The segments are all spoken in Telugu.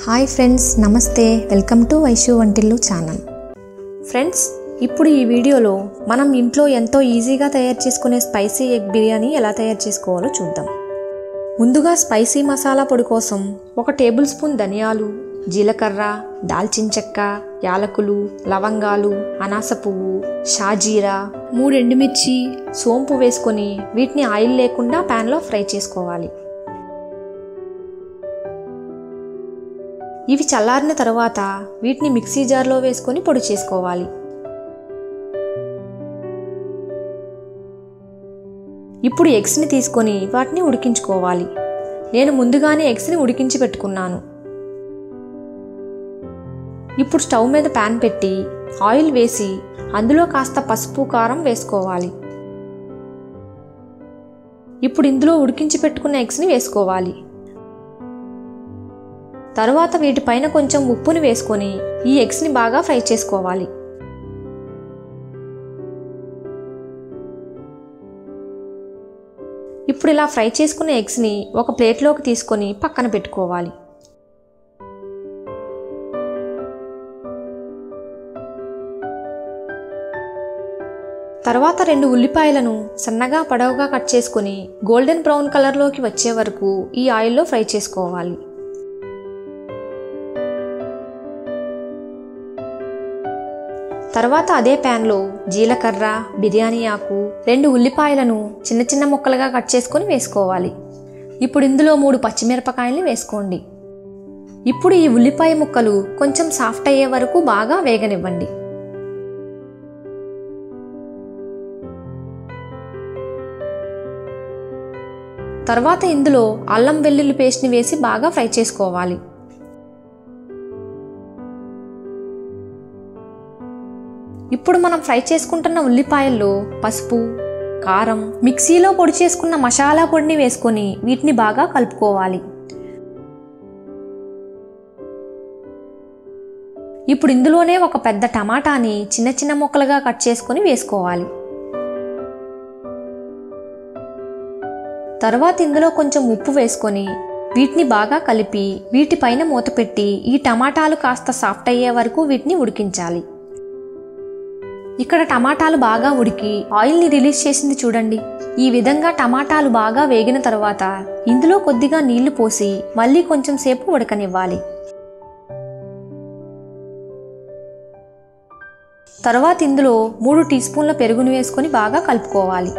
హాయ్ ఫ్రెండ్స్, నమస్తే. Welcome to Vaishu Vantillu channel. Friends, ఇప్పుడు ఈ వీడియోలో మనం ఇంట్లో ఎంతో ఈజీగా తయారు చేసుకునే స్పైసీ ఎగ్ బిర్యానీ ఎలా తయారు చేసుకోవాలో చూద్దాం. ముందుగా స్పైసీ మసాలా పొడి కోసం 1 టేబుల్ స్పూన్ ధనియాలు, జీలకర్ర, దాల్చిన చెక్క, యాలకులు, లవంగాలు, అనాస పువ్వు, షాజీరా, 3 ఎండుమిర్చి, సోంపు వేసుకొని వీటిని ఆయిల్ లేకుండా ప్యాన్లో ఫ్రై చేసుకోవాలి. ఇవి చల్లారిన తర్వాత వీటిని మిక్సీ జార్లో వేసుకొని పొడి చేసుకోవాలి. ఇప్పుడు ఎగ్స్ని తీసుకొని వాటిని ఉడికించుకోవాలి. నేను ముందుగానే ఎగ్స్ని ఉడికించి పెట్టుకున్నాను. ఇప్పుడు స్టవ్ మీద ప్యాన్ పెట్టి ఆయిల్ వేసి అందులో కాస్త పసుపు, కారం వేసుకోవాలి. ఇప్పుడు ఇందులో ఉడికించి పెట్టుకున్న ఎగ్స్ని వేసుకోవాలి. తర్వాత వీటిపైన కొంచెం ఉప్పుని వేసుకొని ఈ ఎగ్స్ని బాగా ఫ్రై చేసుకోవాలి. ఇప్పుడు ఇలా ఫ్రై చేసుకున్న ఎగ్స్ని ఒక ప్లేట్లోకి తీసుకొని పక్కన పెట్టుకోవాలి. తర్వాత 2 ఉల్లిపాయలను సన్నగా పొడవుగా కట్ చేసుకొని గోల్డెన్ బ్రౌన్ కలర్లోకి వచ్చే వరకు ఈ ఆయిల్లో ఫ్రై చేసుకోవాలి. తర్వాత అదే ప్యాన్లో జీలకర్ర, బిర్యానీ ఆకు, 2 ఉల్లిపాయలను చిన్న చిన్న ముక్కలుగా కట్ చేసుకొని వేసుకోవాలి. ఇప్పుడు ఇందులో 3 పచ్చిమిరపకాయల్ని వేసుకోండి. ఇప్పుడు ఈ ఉల్లిపాయ ముక్కలు కొంచెం సాఫ్ట్ అయ్యే వరకు బాగా వేగనివ్వండి. తర్వాత ఇందులో అల్లం వెల్లుల్లి పేస్ట్ని వేసి బాగా ఫ్రై చేసుకోవాలి. ఇప్పుడు మనం ఫ్రై చేసుకుంటున్న ఉల్లిపాయల్లో పసుపు, కారం, మిక్సీలో పొడి చేసుకున్న మసాలా పొడిని వేసుకొని వీటిని బాగా కలుపుకోవాలి. ఇప్పుడు ఇందులోనే ఒక పెద్ద టమాటాని చిన్న చిన్న ముక్కలుగా కట్ చేసుకొని వేసుకోవాలి. తర్వాత ఇందులో కొంచెం ఉప్పు వేసుకొని వీటిని బాగా కలిపి వీటిపైన మూత పెట్టి ఈ టమాటాలు కాస్త సాఫ్ట్ అయ్యే వరకు వీటిని ఉడికించాలి. ఇక్కడ టమాటాలు బాగా ఉడికి ఆయిల్ని రిలీజ్ చేసింది చూడండి. ఈ విధంగా టమాటాలు బాగా వేగిన తర్వాత ఇందులో కొద్దిగా నీళ్లు పోసి మళ్ళీ కొంచెం సేపు ఉడకనివ్వాలి. తర్వాత ఇందులో 3 టీ స్పూన్ల పెరుగును వేసుకొని బాగా కలుపుకోవాలి.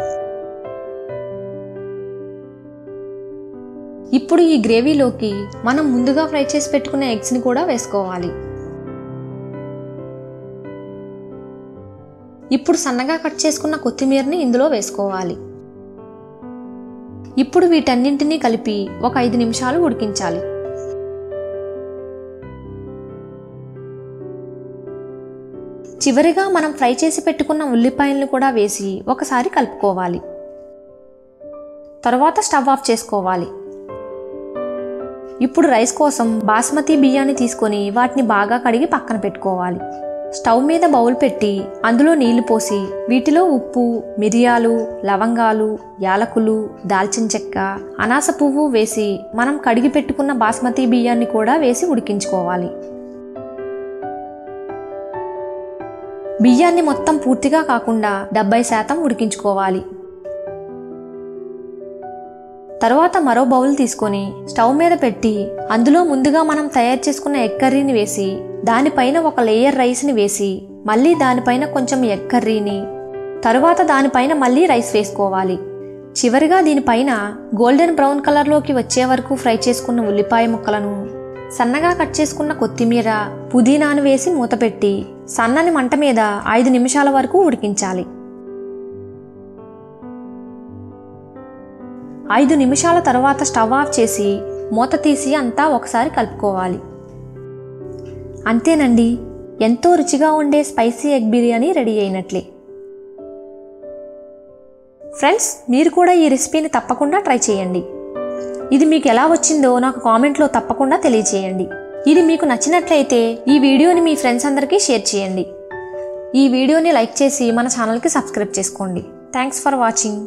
ఇప్పుడు ఈ గ్రేవీలోకి మనం ముందుగా ఫ్రై చేసి పెట్టుకున్న ఎగ్స్ని కూడా వేసుకోవాలి. ఇప్పుడు సన్నగా కట్ చేసుకున్న కొత్తిమీరని ఇందులో వేసుకోవాలి. ఇప్పుడు వీటన్నింటినీ కలిపి ఒక 5 నిమిషాలు ఉడికించాలి. చివరిగా మనం ఫ్రై చేసి పెట్టుకున్న ఉల్లిపాయలను కూడా వేసి ఒకసారి కలుపుకోవాలి. తర్వాత స్టవ్ ఆఫ్ చేసుకోవాలి. ఇప్పుడు రైస్ కోసం బాస్మతి బియ్యాన్ని తీసుకొని వాటిని బాగా కడిగి పక్కన పెట్టుకోవాలి. స్టవ్ మీద బౌల్ పెట్టి అందులో నీళ్లు పోసి వీటిలో ఉప్పు, మిరియాలు, లవంగాలు, యాలకులు, దాల్చిన చెక్క, అనాస పువ్వు వేసి మనం కడిగి పెట్టుకున్న బాస్మతి బియ్యాన్ని కూడా వేసి ఉడికించుకోవాలి. బియ్యాన్ని మొత్తం పూర్తిగా కాకుండా 70% ఉడికించుకోవాలి. తర్వాత మరో బౌల్ తీసుకొని స్టవ్ మీద పెట్టి అందులో ముందుగా మనం తయారు చేసుకున్న ఎగ్ కర్రీని వేసి దానిపైన ఒక లేయర్ రైస్ని వేసి మళ్ళీ దానిపైన కొంచెం ఎగ్ కర్రీని, తరువాత దానిపైన మళ్ళీ రైస్ వేసుకోవాలి. చివరిగా దీనిపైన గోల్డెన్ బ్రౌన్ కలర్లోకి వచ్చే వరకు ఫ్రై చేసుకున్న ఉల్లిపాయ ముక్కలను, సన్నగా కట్ చేసుకున్న కొత్తిమీర, పుదీనాను వేసి మూతపెట్టి సన్నని మంట మీద 5 నిమిషాల వరకు ఉడికించాలి. 5 నిమిషాల తర్వాత స్టవ్ ఆఫ్ చేసి మూత తీసి అంతా ఒకసారి కలుపుకోవాలి. అంతేనండి, ఎంతో రుచిగా ఉండే స్పైసీ ఎగ్ బిర్యానీ రెడీ అయినట్లే. ఫ్రెండ్స్, మీరు కూడా ఈ రెసిపీని తప్పకుండా ట్రై చేయండి. ఇది మీకు ఎలా వచ్చిందో నాకు కామెంట్లో తప్పకుండా తెలియచేయండి. ఇది మీకు నచ్చినట్లయితే ఈ వీడియోని మీ ఫ్రెండ్స్ అందరికీ షేర్ చేయండి. ఈ వీడియోని లైక్ చేసి మన ఛానల్కి సబ్స్క్రైబ్ చేసుకోండి. Thanks for watching.